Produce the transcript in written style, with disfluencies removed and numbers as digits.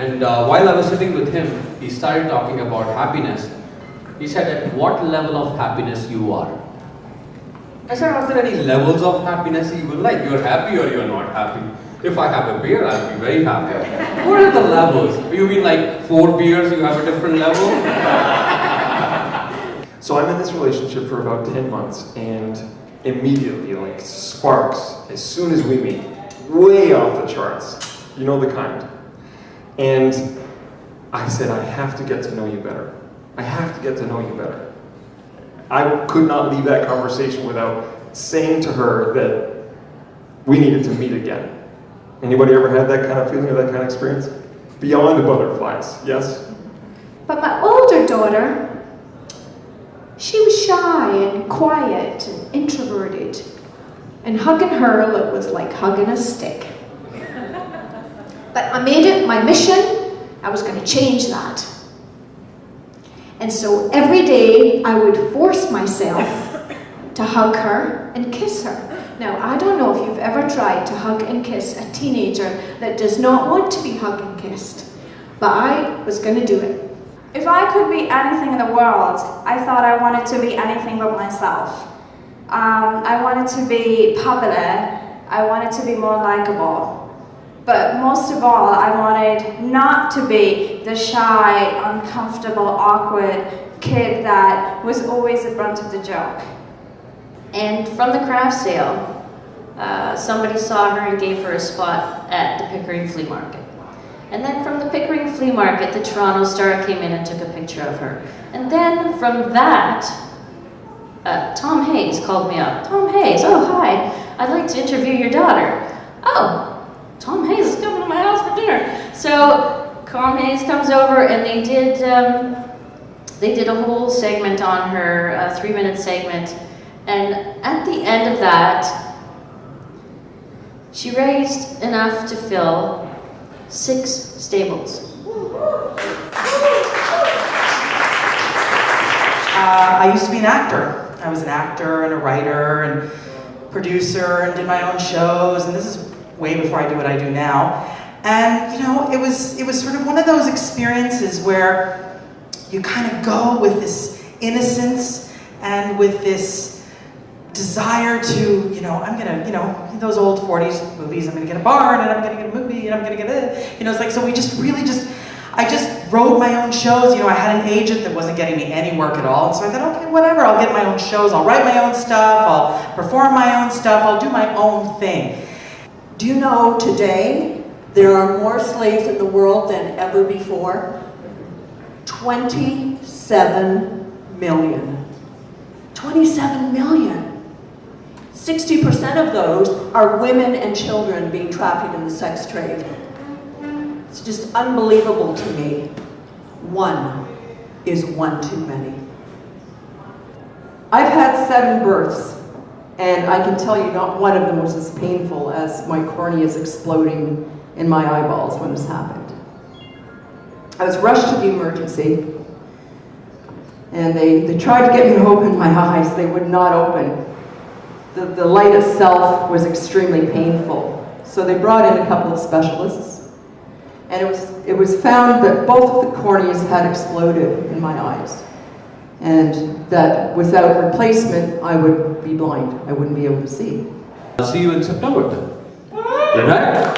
And while I was sitting with him, he started talking about happiness. He said, at what level of happiness you are? I said, are there any levels of happiness you would like? You're happy or you're not happy? If I have a beer, I'll be very happy. What are the levels? You mean like 4 beers, you have a different level? So I'm in this relationship for about 10 months, and immediately, like sparks, as soon as we meet, way off the charts. You know the kind. And I said, I have to get to know you better. I have to get to know you better. I could not leave that conversation without saying to her that we needed to meet again. Anybody ever had that kind of feeling or that kind of experience? Beyond the butterflies, yes? But my older daughter, she was shy and quiet and introverted. And hugging her was like hugging a stick. But I made it my mission, I was going to change that. And so every day I would force myself to hug her and kiss her. Now, I don't know if you've ever tried to hug and kiss a teenager that does not want to be hugged and kissed, but I was going to do it. If I could be anything in the world, I thought I wanted to be anything but myself. I wanted to be popular, I wanted to be more likable. But most of all, I wanted not to be the shy, uncomfortable, awkward kid that was always the brunt of the joke. And from the craft sale, somebody saw her and gave her a spot at the Pickering Flea Market. And then from the Pickering Flea Market, the Toronto Star came in and took a picture of her. And then from that, Tom Hayes called me up. Tom Hayes, oh hi, I'd like to interview your daughter. Oh, Tom Hayes is coming to my house for dinner. So Tom Hayes comes over and they did a whole segment on her, a 3-minute segment. And at the end of that, she raised enough to fill 6 stables. I used to be an actor. I was an actor and a writer and producer and did my own shows, and this is way before I do what I do now. And you know, it was sort of one of those experiences where you kind of go with this innocence and with this desire to, I'm gonna, those old 40s movies, I'm gonna get a barn and I'm gonna get a movie and I'm gonna get it. It's like, so I just wrote my own shows. I had an agent that wasn't getting me any work at all. And so I thought, okay, whatever, I'll get my own shows, I'll write my own stuff, I'll perform my own stuff, I'll do my own thing. Do you know today there are more slaves in the world than ever before? 27 million. 27 million. 60% of those are women and children being trafficked in the sex trade. It's just unbelievable to me. 1 is one too many. I've had 7 births, and I can tell you not one of them was as painful as my corneas exploding in my eyeballs when this happened. I was rushed to the emergency, and they tried to get me to open my eyes. They would not open. The light itself was extremely painful. So they brought in a couple of specialists, and it was found that both of the corneas had exploded in my eyes, and that without replacement, I would be blind. I wouldn't be able to see. I'll see you in September then. Good night.